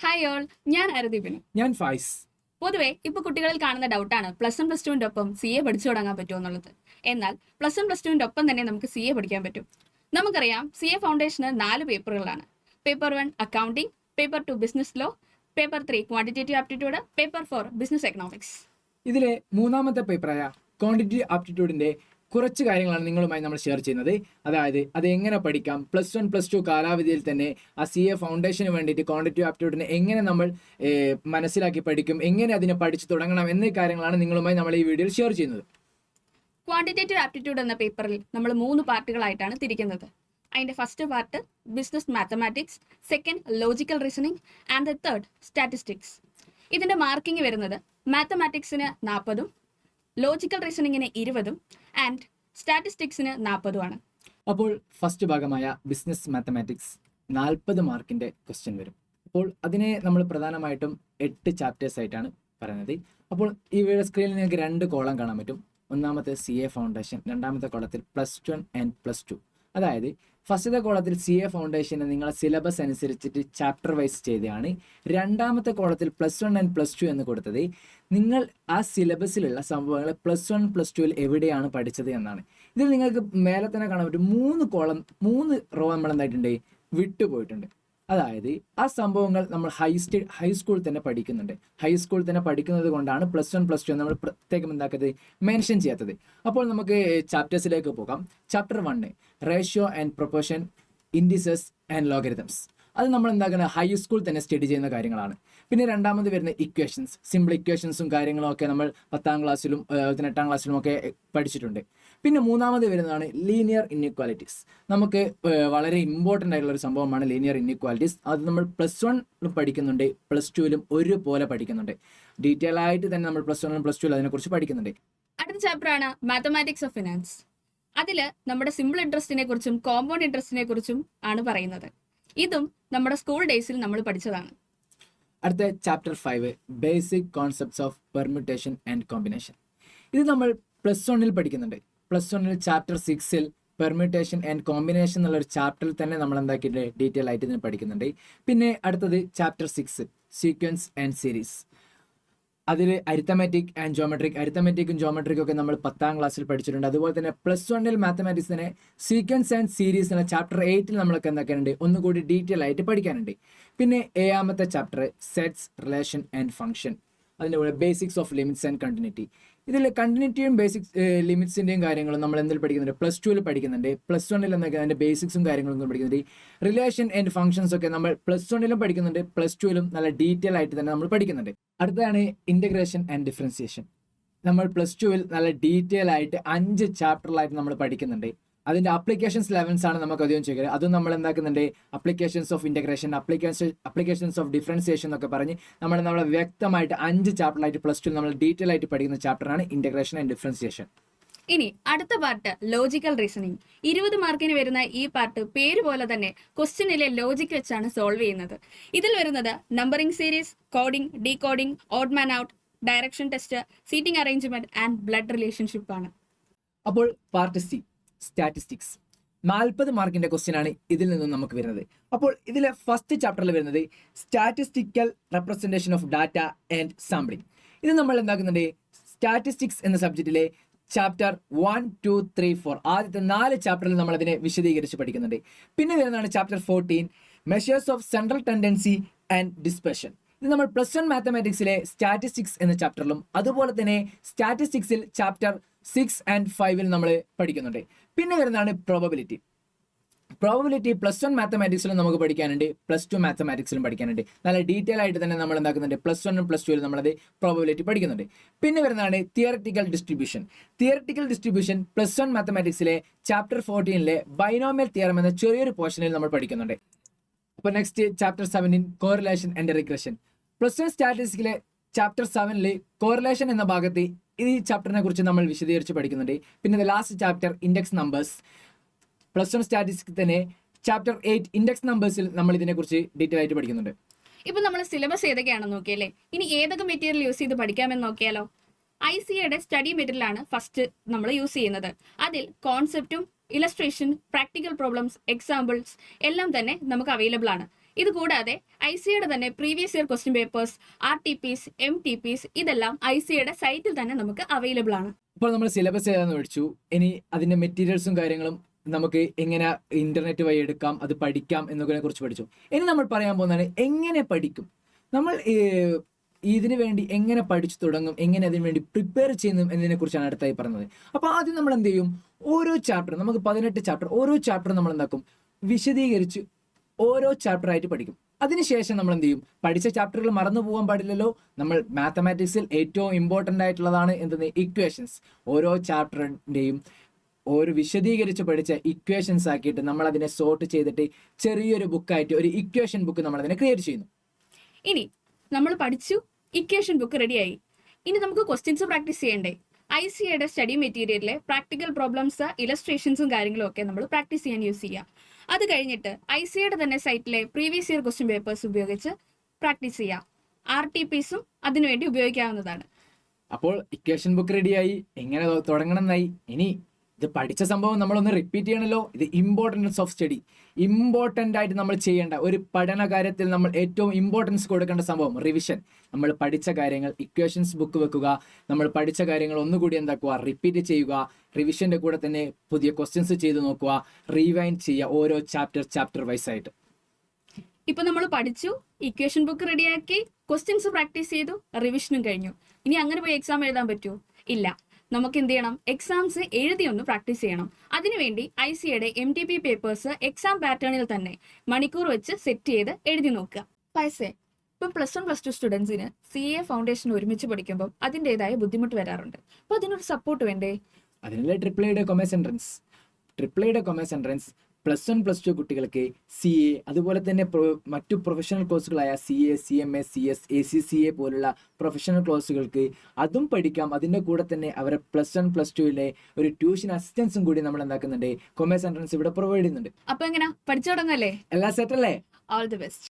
Hi all, ഞാൻ അരദീപിന്. ഞാൻ ഫൈസ്. പൊതുവെ ഇപ്പൊ കുട്ടികളിൽ കാണുന്ന ഡൗട്ടാണ് +1 +2 ഒപ്പം CA പഠിച്ചു തുടങ്ങാൻ പറ്റുമോ എന്നുള്ളത്. എന്നാൽ +1 +2 ഒപ്പം തന്നെ നമുക്ക് CA പഠിക്കാൻ പറ്റും. നമുക്കറിയാം CA ഫൗണ്ടേഷന് 4 പേപ്പറുകളാണ്. Paper 1 accounting, paper 2 business law, paper 3 quantitative aptitude, paper 4 business economics. ഇതിലെ മൂന്നാമത്തെ പേപ്പറായ ക്വാണ്ടിറ്റേറ്റീവ് ആപ്റ്റിറ്റ്യൂഡിന്റെ കുറച്ച് കാര്യങ്ങളാണ് നിങ്ങളുമായി നമ്മൾ ഷെയർ ചെയ്യുന്നത്. അതായത് അത് എങ്ങനെ പഠിക്കാം, +1 +2 കാലാവധിയിൽ തന്നെ ആ CA ഫൗണ്ടേഷന് വേണ്ടിയിട്ട് ക്വാണ്ടിറ്റേറ്റീവ് ആപ്റ്റിറ്റ്യൂഡിനെ എങ്ങനെ നമ്മൾ മനസ്സിലാക്കി പഠിക്കും, എങ്ങനെ അതിനെ പഠിച്ചു തുടങ്ങണം എന്നീ കാര്യങ്ങളാണ് നിങ്ങളുമായി നമ്മൾ ഈ വീഡിയോയിൽ ഷെയർ ചെയ്യുന്നത്. ക്വാണ്ടിറ്റേറ്റീവ് ആപ്റ്റിറ്റ്യൂഡ് എന്ന പേപ്പറിൽ നമ്മൾ 3 പാർട്ടുകളായിട്ടാണ് തിരിക്കുന്നത്. അതിന്റെ first part business mathematics, second logical reasoning and the third statistics. ഇതിന്റെ മാർക്കിംഗ് വരുന്നത് മാത്തമാറ്റിക്സിന് 40ഉം ലോജിക്കൽ റീസണിങ്ങിന് 20ഉം ആൻഡ് സ്റ്റാറ്റിസ്റ്റിക്സിന് 40ഉം ആണ്. അപ്പോൾ ഫസ്റ്റ് ഭാഗമായ ബിസിനസ് മാത്തമാറ്റിക്സ് 40 മാർക്കിന്റെ ക്വസ്റ്റ്യൻ വരും. അപ്പോൾ അതിനെ നമ്മൾ പ്രധാനമായിട്ടും 8 ചാപ്റ്റേഴ്സ് ആയിട്ടാണ് പറയുന്നത്. അപ്പോൾ ഈ വീഡിയോ സ്ക്രീനിൽ നിങ്ങൾക്ക് 2 കോളം കാണാൻ പറ്റും. ഒന്നാമത്തെ CA ഫൗണ്ടേഷൻ, രണ്ടാമത്തെ കോളത്തിൽ +1 ആൻഡ് +2. അതായത് ഫസ്റ്റത്തെ കോളത്തിൽ CA ഫൗണ്ടേഷന് നിങ്ങളെ സിലബസ് അനുസരിച്ചിട്ട് ചാപ്റ്റർ വൈസ് ചെയ്തതാണ്. രണ്ടാമത്തെ കോളത്തിൽ +1 ആൻഡ് +2 എന്ന് കൊടുത്തത് നിങ്ങൾ ആ സിലബസിലുള്ള സംഭവങ്ങൾ +1 +2 എവിടെയാണ് പഠിച്ചത് എന്നാണ്. ഇതിൽ നിങ്ങൾക്ക് മേലെ തന്നെ കാണാൻ പറ്റും 3 റോ നമ്മൾ എന്തായിട്ടുണ്ട്, വിട്ടുപോയിട്ടുണ്ട്. അതായത് ആ സംഭവങ്ങൾ നമ്മൾ ഹൈസ്കൂൾ തന്നെ പഠിക്കുന്നുണ്ട്. ഹൈസ്കൂൾ തന്നെ പഠിക്കുന്നത് കൊണ്ടാണ് +1 +2 നമ്മൾ പ്രത്യേകം എന്താക്കത് മെൻഷൻ ചെയ്യാത്തത്. അപ്പോൾ നമുക്ക് ചാപ്റ്റേഴ്സിലേക്ക് പോകാം. Chapter 1 ratio and proportion, indices and logarithms. അത് നമ്മൾ എന്താക്കുന്നത് ഹൈസ്കൂൾ തന്നെ സ്റ്റഡി ചെയ്യുന്ന കാര്യങ്ങളാണ്. പിന്നെ രണ്ടാമത് വരുന്ന ഇക്വേഷൻസ്, സിമ്പിൾ ഇക്വേഷൻസും കാര്യങ്ങളും ഒക്കെ നമ്മൾ 10ാം ക്ലാസ്സിലും 8ാം ക്ലാസ്സിലും ഒക്കെ പഠിച്ചിട്ടുണ്ട്. പിന്നെ മൂന്നാമത് വരുന്നതാണ് ലീനിയർ ഇൻഇക്വാലിറ്റീസ്. നമുക്ക് വളരെ ഇമ്പോർട്ടൻ്റ് ആയിട്ടുള്ള ഒരു സംഭവമാണ് ലീനിയർ ഇൻഇക്വാലിറ്റീസ്. അത് നമ്മൾ +1 പഠിക്കുന്നുണ്ട്, +2 ഒരുപോലെ പഠിക്കുന്നുണ്ട്. ഡീറ്റെയിൽ ആയിട്ട് തന്നെ നമ്മൾ +1 +2 അതിനെക്കുറിച്ച് പഠിക്കുന്നുണ്ട്. അടുത്ത ചാപ്റ്റർ ആണ് മാത്തമാറ്റിക്സ് ഓഫ് ഫിനാൻസ്. അതിൽ നമ്മുടെ സിമ്പിൾ ഇൻട്രസ്റ്റിനെ കുറിച്ചും കോമ്പൗണ്ട് ഇൻട്രസ്റ്റിനെ കുറിച്ചും ആണ് പറയുന്നത്. ഇതും നമ്മുടെ സ്കൂൾ ഡേയ്സിൽ നമ്മൾ പഠിച്ചതാണ്. അടുത്ത chapter 5 basic concepts of permutation and combination. ഇത് നമ്മൾ +1 പഠിക്കുന്നുണ്ട്. +1 ചാപ്റ്റർ 6 പെർമ്യൂട്ടേഷൻ ആൻഡ് കോമ്പിനേഷൻ എന്നുള്ള ഒരു ചാപ്റ്ററിൽ തന്നെ നമ്മൾ എന്താക്കിയിട്ട് ഡീറ്റെയിൽ ആയിട്ട് ഇതിന് പഠിക്കുന്നുണ്ട്. പിന്നെ അടുത്തത് ചാപ്റ്റർ 6 സീക്വൻസ് ആൻഡ് സീരീസ്. അതിൽ അരിത്തമാറ്റിക് ആൻഡ് ജോമെട്രിക്, അരിത്തമാറ്റിക്കും ജോമെട്രിക്കും ഒക്കെ നമ്മൾ 10ാം ക്ലാസ്സിൽ പഠിച്ചിട്ടുണ്ട്. അതുപോലെ തന്നെ +1 മാത്തമാറ്റിക്സിനെ സീക്വൻസ് ആൻഡ് സീരീസ് എന്ന ചാപ്റ്റർ 8 നമ്മളൊക്കെ എന്താക്കാനുണ്ട്, ഒന്നുകൂടി ഡീറ്റെയിൽ ആയിട്ട് പഠിക്കാനുണ്ട്. പിന്നെ 7ാമത്തെ chapter sets, relation and function. അതിൻ്റെ കൂടെ basics of limits and continuity. ഇതിൽ കണ്ടിന്യൂറ്റിയും ബേസിക്സ് ലിമിറ്റ്സിൻ്റെയും കാര്യങ്ങളും നമ്മൾ എന്തിൽ പഠിക്കുന്നുണ്ട്, +2 പഠിക്കുന്നുണ്ട്. +1 എന്നൊക്കെ അതിൻ്റെ ബേസിക്സും കാര്യങ്ങളും പഠിക്കുന്നുണ്ട്. റിലേഷൻ ആൻഡ് ഫംഗ്ഷൻസ് ഒക്കെ നമ്മൾ +1 പഠിക്കുന്നുണ്ട്, +2 നല്ല ഡീറ്റെയിൽ ആയിട്ട് തന്നെ നമ്മൾ പഠിക്കുന്നുണ്ട്. അടുത്തതാണ് ഇൻ്റഗ്രേഷൻ ആൻഡ് ഡിഫറൻസിയേഷൻ. നമ്മൾ +2 നല്ല ഡീറ്റെയിൽ ആയിട്ട് 5 ചാപ്റ്ററിലായിട്ട് നമ്മൾ പഠിക്കുന്നുണ്ട്. അതിൻ്റെ അപ്ലിക്കേഷൻസ് ലെവൽസ് ആണ് നമുക്ക് അധികം ചെയ്യുക. അതും നമ്മൾ എന്താക്കുന്നുണ്ട്, applications of integration, applications of differentiation എന്നൊക്കെ പറഞ്ഞ് നമ്മൾ വ്യക്തമായിട്ട് 5 ചാപ്റ്ററിലായിട്ട് +2 നമ്മൾ ഡീറ്റെയിൽ ആയിട്ട് പഠിക്കുന്ന ചാപ്റ്ററാണ് ഇൻ്റഗ്രേഷൻ ആൻഡ് ഡിഫറൻസിയേഷൻ. ഇനി അടുത്ത പാർട്ട് ലോജിക്കൽ റീസണിംഗ്. 20 മാർക്കിന് വരുന്ന ഈ പാർട്ട് പേര് പോലെ തന്നെ ക്വസ്റ്റ്യനിലെ ലോജിക് വെച്ചാണ് സോൾവ് ചെയ്യുന്നത്. ഇതിൽ വരുന്നത് numbering series, coding, decoding, odd man out, direction test, seating arrangement and blood relationship ആണ്. അപ്പോൾ പാർട്ട് സി സ്റ്റാറ്റിസ്റ്റിക്സ്. 40 മാർക്കിന്റെ ക്വസ്റ്റ്യൻ ആണ് ഇതിൽ നിന്നും നമുക്ക് വരുന്നത്. അപ്പോൾ ഇതിലെ ഫസ്റ്റ് ചാപ്റ്ററിൽ വരുന്നത് statistical representation of data and sampling. ഇത് നമ്മൾ എന്താക്കുന്നുണ്ട്, സ്റ്റാറ്റിസ്റ്റിക്സ് എന്ന സബ്ജക്റ്റിലെ ചാപ്റ്റർ 1, 2, 3, 4 ആദ്യത്തെ 4 ചാപ്റ്ററിൽ നമ്മൾ അതിനെ വിശദീകരിച്ച് പഠിക്കുന്നുണ്ട്. പിന്നെ വരുന്നതാണ് chapter 14 measures of central tendency and dispersion. ഇത് നമ്മൾ +1 മാത്തമാറ്റിക്സിലെ സ്റ്റാറ്റിസ്റ്റിക്സ് എന്ന ചാപ്റ്ററിലും അതുപോലെ തന്നെ സ്റ്റാറ്റിസ്റ്റിക്സിൽ ചാപ്റ്റർ 6 and 5 നമ്മൾ പഠിക്കുന്നുണ്ട്. പിന്നെ വരുന്നതാണ് പ്രോബബിലിറ്റി. +1 മാത്തമാറ്റിക്സിലും നമുക്ക് പഠിക്കാനുണ്ട്, +2 മാത്തമാറ്റിക്സിലും പഠിക്കാനുണ്ട്. നല്ല ഡീറ്റെയിൽ ആയിട്ട് തന്നെ നമ്മൾ എന്താക്കുന്നുണ്ട്, +1 +2 നമ്മളത് പ്രോബബിലിറ്റി പഠിക്കുന്നുണ്ട്. പിന്നെ വരുന്നതാണ് തിയററ്റിക്കൽ ഡിസ്ട്രിബ്യൂഷൻ. തിയററ്റിക്കൽ ഡിസ്ട്രിബ്യൂഷൻ +1 മാത്തമാറ്റിക്സിലെ ചാപ്റ്റർ 14 ബൈനോമിയൽ തിയറം എന്ന ചെറിയൊരു പോർഷനിൽ നമ്മൾ പഠിക്കുന്നുണ്ട്. അപ്പോൾ next chapter 17 correlation and regression. +1 സ്റ്റാറ്റിസ്റ്റിക്സിലെ ചാപ്റ്റർ 7 കോറിലേഷൻ എന്ന ഭാഗത്ത് ഈ ചാപ്റ്ററിനെ കുറിച്ച് നമ്മൾ വിശദീകരിച്ച് പഠിക്കുന്നുണ്ട്. പിന്നെ last chapter index numbers. +1 statistics തന്നെ ചാപ്റ്റർ 8 ഇൻഡെക്സ് നമ്പേഴ്സിൽ നമ്മൾ ഇതിനെക്കുറിച്ച് ഡീറ്റെയിൽ ആയിട്ട് പഠിക്കുന്നുണ്ട്. ഇപ്പൊ നമ്മൾ സിലബസ് ഏതൊക്കെയാണെന്ന് നോക്കിയല്ലേ. ഇനി ഏതൊക്കെ മെറ്റീരിയൽ യൂസ് ചെയ്ത് പഠിക്കാമെന്ന് നോക്കിയാലോ. ICAയുടെ സ്റ്റഡി മെറ്റീരിയലാണ് ഫസ്റ്റ് നമ്മൾ യൂസ് ചെയ്യുന്നത്. അതിൽ കോൺസെപ്റ്റും ഇലസ്ട്രേഷൻ, പ്രാക്ടിക്കൽ പ്രോബ്ലംസ്, എക്സാമ്പിൾസ് എല്ലാം തന്നെ നമുക്ക് അവൈലബിൾ ആണ്. ഇത് കൂടാതെ ICAയുടെ തന്നെ previous year question papers, RTPs, MTPs ഇതെല്ലാം ICAയുടെ സൈറ്റിൽ തന്നെ നമുക്ക് അവൈലബിൾ ആണ്. ഇപ്പോൾ നമ്മൾ സിലബസ് ഏതാണെന്ന് പഠിച്ചു. ഇനി അതിന്റെ മെറ്റീരിയൽസും കാര്യങ്ങളും നമുക്ക് എങ്ങനെ ഇന്റർനെറ്റ് വഴി എടുക്കാം, അത് പഠിക്കാം എന്നതിനെ കുറിച്ച് പഠിച്ചു. ഇനി നമ്മൾ പറയാൻ പോകുന്നതാണ് എങ്ങനെ പഠിക്കും. നമ്മൾ ഇതിനു വേണ്ടി എങ്ങനെ പഠിച്ചു തുടങ്ങും, എങ്ങനെ അതിനു വേണ്ടി പ്രിപ്പയർ ചെയ്യുന്നു എന്നതിനെ കുറിച്ചാണ് അടുത്തായി പറഞ്ഞത്. അപ്പോൾ ആദ്യം നമ്മൾ എന്ത് ചെയ്യും, ഓരോ ചാപ്റ്റർ, നമുക്ക് 18 ചാപ്റ്റർ, ഓരോ ചാപ്റ്റർ നമ്മൾ എന്താക്കും, വിശദീകരിച്ച് ഓരോ ചാപ്റ്റർ ആയിട്ട് പഠിക്കും. അതിനുശേഷം നമ്മൾ എന്ത് ചെയ്യും, പഠിച്ച ചാപ്റ്ററുകൾ മറന്നു പോകാൻ പാടില്ലല്ലോ. നമ്മൾ മാത്തമാറ്റിക്സിൽ ഏറ്റവും ഇമ്പോർട്ടൻ്റ് ആയിട്ടുള്ളതാണ് എന്തെന്ന്, ഇക്വേഷൻസ്. ഓരോ ചാപ്റ്ററിൻ്റെയും ഒരു വിശദീകരിച്ച് പഠിച്ച ഇക്വേഷൻസ് ആക്കിയിട്ട് നമ്മൾ അതിനെ സോർട്ട് ചെയ്തിട്ട് ചെറിയൊരു ബുക്കായിട്ട് ഒരു ഇക്വേഷൻ ബുക്ക് നമ്മൾ അതിനെ ക്രിയേറ്റ് ചെയ്യുന്നു. ഇനി നമ്മൾ പഠിച്ചു, ഇക്വേഷൻ ബുക്ക് റെഡിയായി. ഇനി നമുക്ക് ക്വസ്റ്റ്യൻസ് പ്രാക്ടീസ് ചെയ്യണ്ടേ? ICAയുടെ സ്റ്റഡി മെറ്റീരിയലിലെ പ്രാക്ടിക്കൽ പ്രോബ്ലംസ്, ഇലസ്ട്രേഷൻസും കാര്യങ്ങളും ഒക്കെ നമ്മൾ പ്രാക്ടീസ് ചെയ്യാൻ യൂസ് ചെയ്യാം. അത് കഴിഞ്ഞിട്ട് ICAയുടെ തന്നെ സൈറ്റിലെ പ്രീവിയസ് ഇയർ ക്വസ്റ്റ്യൻ പേപ്പേഴ്സ് ഉപയോഗിച്ച് പ്രാക്ടീസ് ചെയ്യാം. RTPsഉം അതിനുവേണ്ടി ഉപയോഗിക്കാവുന്നതാണ്. അപ്പോൾ ഇക്വേഷൻ ബുക്ക് റെഡിയായി, എങ്ങനെ തുടങ്ങണം എന്നായി. ഇനി ഇത് പഠിച്ച സംഭവം നമ്മളൊന്ന് റിപ്പീറ്റ് ചെയ്യണമല്ലോ. ഇത് ഇമ്പോർട്ടൻസ് ഓഫ് സ്റ്റഡി, ഇമ്പോർട്ടൻ്റ് ആയിട്ട് നമ്മൾ ചെയ്യേണ്ട ഒരു പഠന കാര്യത്തിൽ നമ്മൾ ഏറ്റവും ഇമ്പോർട്ടൻസ് കൊടുക്കേണ്ട സംഭവം റിവിഷൻ. നമ്മൾ പഠിച്ച കാര്യങ്ങൾ ഇക്വേഷൻസ് ബുക്ക് വെക്കുക, നമ്മൾ പഠിച്ച കാര്യങ്ങൾ ഒന്നുകൂടി എന്താക്കുക, റിപ്പീറ്റ് ചെയ്യുക. റിവിഷൻ്റെ കൂടെ തന്നെ പുതിയ ക്വസ്റ്റ്യൻസ് ചെയ്ത് നോക്കുക, റീവൈൻഡ് ചെയ്യുക ഓരോ ചാപ്റ്റർ വൈസ് ആയിട്ട്. ഇപ്പൊ നമ്മൾ പഠിച്ചു, ഇക്വേഷൻ ബുക്ക് റെഡിയാക്കി, ക്വസ്റ്റ്യൻസ് പ്രാക്ടീസ് ചെയ്തു, റിവിഷനും കഴിഞ്ഞു. ഇനി അങ്ങനെ പോയി എക്സാം എഴുതാൻ പറ്റുമോ? ഇല്ല. നമുക്ക് എന്ത് ചെയ്യണം, എക്സാംസ് എഴുതി ഒന്ന് പ്രാക്ടീസ് ചെയ്യണം. അതിനുവേണ്ടി ICAയുടെ MTP പേപ്പേഴ്സ് എക്സാം പാറ്റേണിൽ തന്നെ മണിക്കൂർ വെച്ച് സെറ്റ് ചെയ്ത് എഴുതി നോക്കുക. പൈസേ, ഇപ്പം +1 +2 സ്റ്റുഡൻസിന് CA ഫൗണ്ടേഷൻ ഒരുമിച്ച് പഠിക്കുമ്പോൾ അതിൻ്റെതായ ബുദ്ധിമുട്ട് വരാറുണ്ട്. അപ്പോൾ അതിനൊരു സപ്പോർട്ട് വേണ്ടേ? അതിനുള്ള AAAയുടെ കൊമേഴ്സ് എൻട്രൻസ്. AAAയുടെ കൊമേഴ്സ് എൻട്രൻസ് +1 +2 കുട്ടികൾക്ക് CA, അതുപോലെ തന്നെ മറ്റു പ്രൊഫഷണൽ കോഴ്സുകളായ CA, CMA, CS, ACCA പോലുള്ള പ്രൊഫഷണൽ കോഴ്സുകൾക്ക് അതും പഠിക്കാം. അതിൻ്റെ കൂടെ തന്നെ അവരെ +1 +2ലെ ഒരു ട്യൂഷൻ അസിസ്റ്റൻസും കൂടി നമ്മൾ എന്താക്കുന്നുണ്ട്, കൊമേഴ്സ് എൻട്രൻസ് ഇവിടെ പ്രൊവൈഡ് ചെയ്യുന്നുണ്ട്. അപ്പോൾ എങ്ങനെ പഠിച്ചു തുടങ്ങല്ലേ? എല്ലാം സെറ്റ് അല്ലേ? All the best.